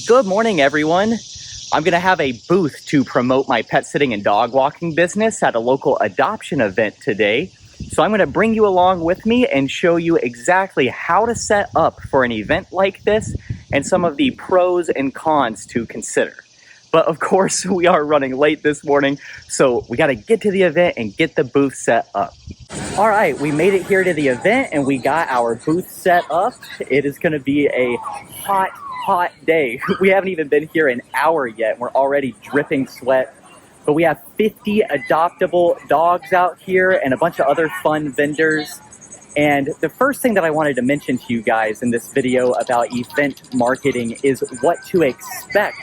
Good morning, everyone. I'm going to have a booth to promote my pet sitting and dog walking business at a local adoption event today. So I'm going to bring you along with me and show you exactly how to set up for an event like this and some of the pros and cons to consider. But of course, we are running late this morning, so we got to get to the event and get the booth set up. All right, we made it here to the event and we got our booth set up. It is going to be a hot day. We haven't even been here an hour yet. We're already dripping sweat. But we have 50 adoptable dogs out here and a bunch of other fun vendors. And the first thing that I wanted to mention to you guys in this video about event marketing is what to expect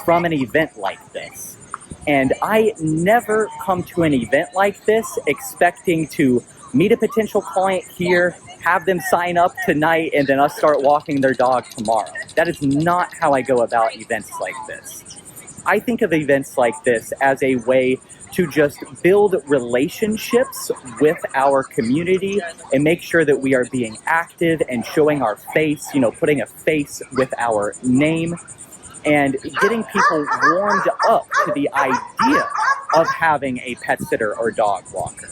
from an event like this. And I never come to an event like this expecting to meet a potential client here, have them sign up tonight, and then us start walking their dog tomorrow. That is not how I go about events like this. I think of events like this as a way to just build relationships with our community and make sure that we are being active and showing our face, putting a face with our name and getting people warmed up to the idea of having a pet sitter or dog walker.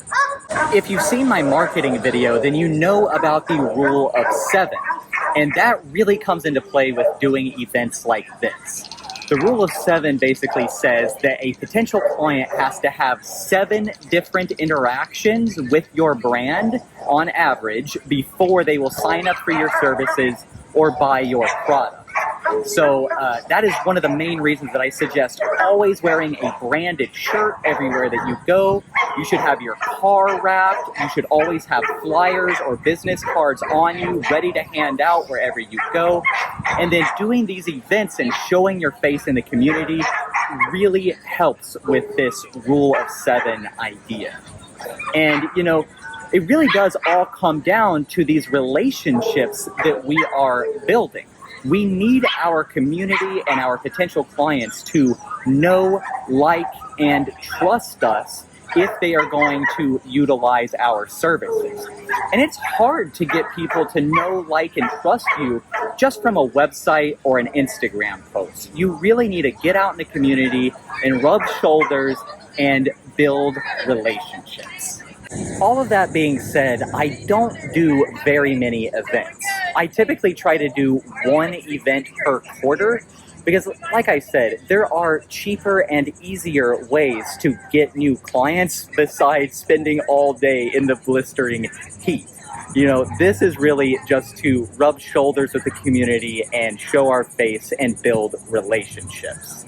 If you've seen my marketing video, then you know about the rule of 7, and that really comes into play with doing events like this. The rule of 7 basically says that a potential client has to have 7 different interactions with your brand on average before they will sign up for your services or buy your product. So that is one of the main reasons that I suggest always wearing a branded shirt everywhere that you go. You should have your car wrapped. You should always have flyers or business cards on you ready to hand out wherever you go. And then doing these events and showing your face in the community really helps with this rule of 7 idea. And, it really does all come down to these relationships that we are building. We need our community and our potential clients to know, like, and trust us if they are going to utilize our services. And it's hard to get people to know, like, and trust you just from a website or an Instagram post. You really need to get out in the community and rub shoulders and build relationships. All of that being said, I don't do very many events. I typically try to do 1 event per quarter because, like I said, there are cheaper and easier ways to get new clients besides spending all day in the blistering heat. This is really just to rub shoulders with the community and show our face and build relationships.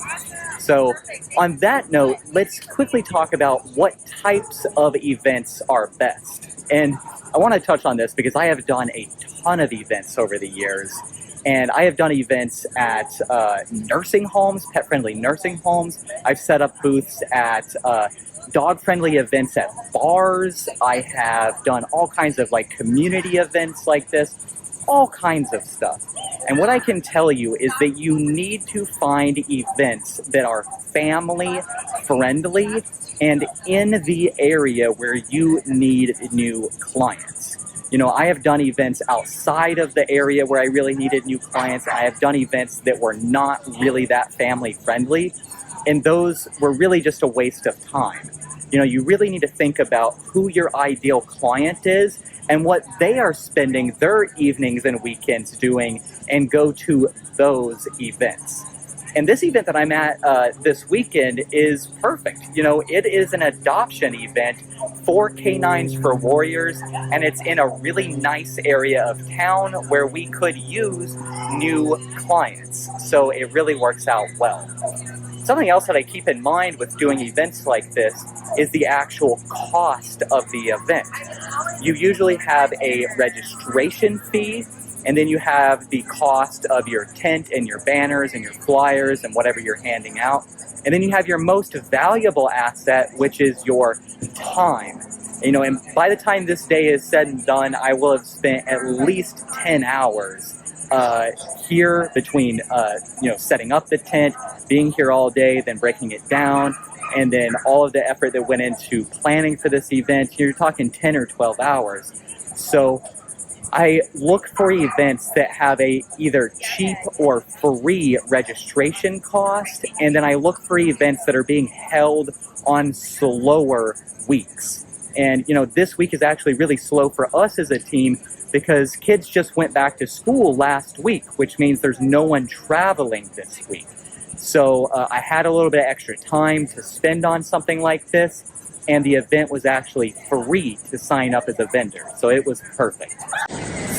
So on that note, let's quickly talk about what types of events are best. And I want to touch on this because I have done a ton of events over the years. And I have done events at nursing homes, pet-friendly nursing homes. I've set up booths at dog-friendly events at bars. I have done all kinds of community events like this, all kinds of stuff. And what I can tell you is that you need to find events that are family-friendly and in the area where you need new clients. I have done events outside of the area where I really needed new clients. I have done events that were not really that family-friendly, and those were really just a waste of time. You really need to think about who your ideal client is and what they are spending their evenings and weekends doing and go to those events. And this event that I'm at this weekend is perfect. It is an adoption event for Canines for Warriors, and it's in a really nice area of town where we could use new clients. So it really works out well. Something else that I keep in mind with doing events like this is the actual cost of the event. You usually have a registration fee, and then you have the cost of your tent and your banners and your flyers and whatever you're handing out. And then you have your most valuable asset, which is your time. And by the time this day is said and done, I will have spent at least 10 hours here between, setting up the tent, being here all day, then breaking it down, and then all of the effort that went into planning for this event. You're talking 10 or 12 hours. So I look for events that have a either cheap or free registration cost, and then I look for events that are being held on slower weeks. And this week is actually really slow for us as a team because kids just went back to school last week, which means there's no one traveling this week. So I had a little bit of extra time to spend on something like this, and the event was actually free to sign up as a vendor, so it was perfect.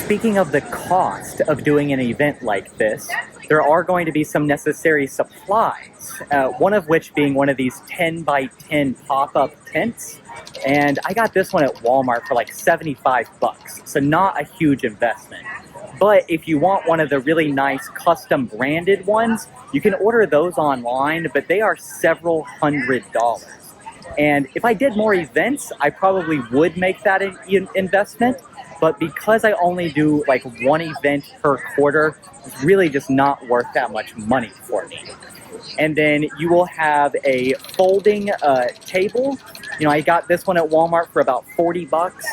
Speaking of the cost of doing an event like this, there are going to be some necessary supplies, one of which being one of these 10 by 10 pop-up tents. And I got this one at Walmart for like 75 bucks, so not a huge investment. But if you want one of the really nice custom branded ones, you can order those online, but they are several $100s. And if I did more events, I probably would make that an investment. But because I only do like one event per quarter, it's really just not worth that much money for me. And then you will have a folding table. I got this one at Walmart for about 40 bucks.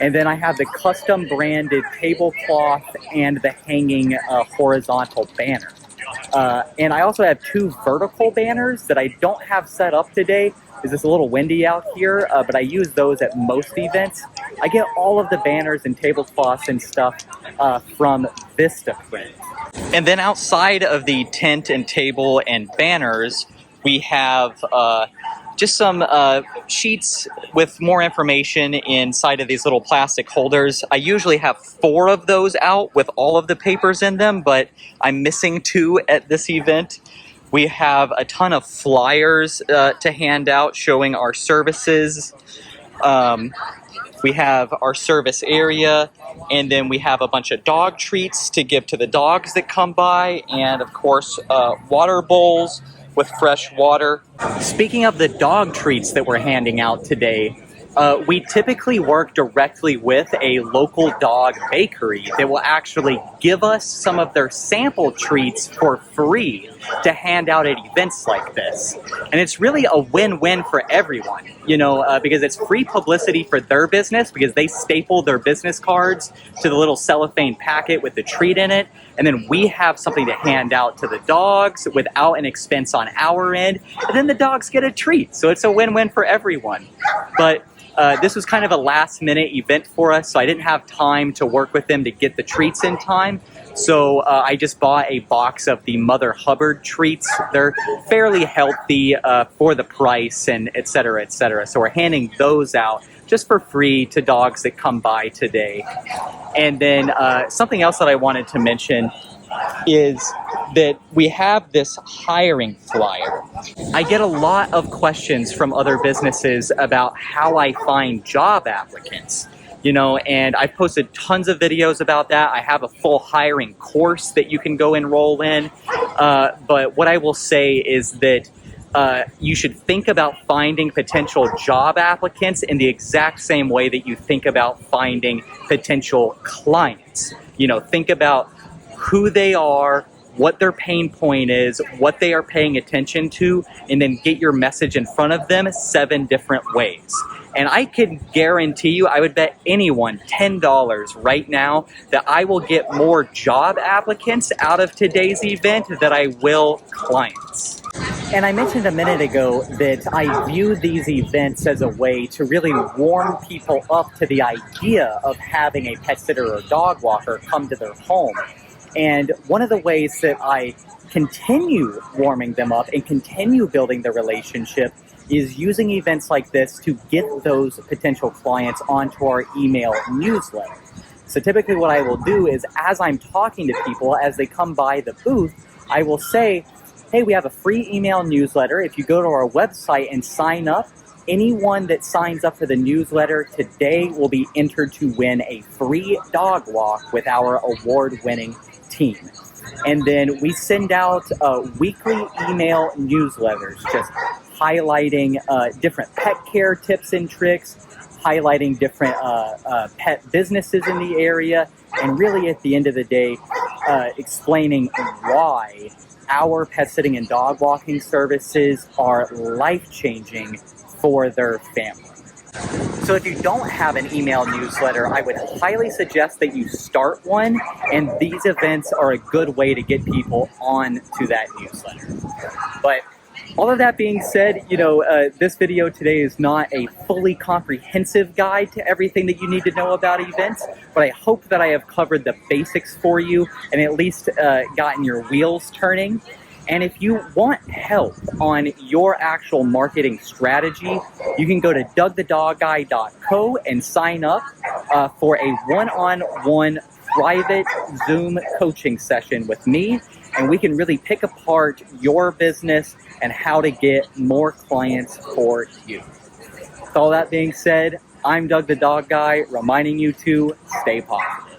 And then I have the custom branded tablecloth and the hanging horizontal banner. And I also have 2 vertical banners that I don't have set up today. It's a little windy out here, but I use those at most events. I get all of the banners and tablecloths and stuff from Vistaprint. And then outside of the tent and table and banners, we have just some sheets with more information inside of these little plastic holders. I usually have 4 of those out with all of the papers in them, but I'm missing 2 at this event. We have a ton of flyers to hand out showing our services. We have our service area, and then we have a bunch of dog treats to give to the dogs that come by, and of course water bowls with fresh water. Speaking of the dog treats that we're handing out today, we typically work directly with a local dog bakery that will actually give us some of their sample treats for free to hand out at events like this. And it's really a win-win for everyone, because it's free publicity for their business because they staple their business cards to the little cellophane packet with the treat in it. And then we have something to hand out to the dogs without an expense on our end. And then the dogs get a treat. So it's a win-win for everyone. But this was kind of a last-minute event for us, so I didn't have time to work with them to get the treats in time. So I just bought a box of the Mother Hubbard treats. They're fairly healthy for the price, and et cetera, et cetera. So we're handing those out just for free to dogs that come by today. And then something else that I wanted to mention is that we have this hiring flyer. I get a lot of questions from other businesses about how I find job applicants, and I've posted tons of videos about that. I have a full hiring course that you can go enroll in. But what I will say is that you should think about finding potential job applicants in the exact same way that you think about finding potential clients. Think about who they are, what their pain point is, what they are paying attention to, and then get your message in front of them 7 different ways. And I can guarantee you, I would bet anyone $10 right now that I will get more job applicants out of today's event than I will clients. And I mentioned a minute ago that I view these events as a way to really warm people up to the idea of having a pet sitter or dog walker come to their home. And one of the ways that I continue warming them up and continue building the relationship is using events like this to get those potential clients onto our email newsletter. So typically what I will do is, as I'm talking to people, as they come by the booth, I will say, hey, we have a free email newsletter. If you go to our website and sign up, anyone that signs up for the newsletter today will be entered to win a free dog walk with our award-winning team. And then we send out weekly email newsletters just highlighting different pet care tips and tricks, highlighting different pet businesses in the area, and really at the end of the day, explaining why our pet sitting and dog walking services are life-changing for their family. So if you don't have an email newsletter, I would highly suggest that you start one, and these events are a good way to get people on to that newsletter. But all of that being said, this video today is not a fully comprehensive guide to everything that you need to know about events, but I hope that I have covered the basics for you and at least gotten your wheels turning. And if you want help on your actual marketing strategy, you can go to dougthedogguy.co and sign up for a one-on-one private Zoom coaching session with me, and we can really pick apart your business and how to get more clients for you. With all that being said, I'm Doug the Dog Guy, reminding you to stay positive.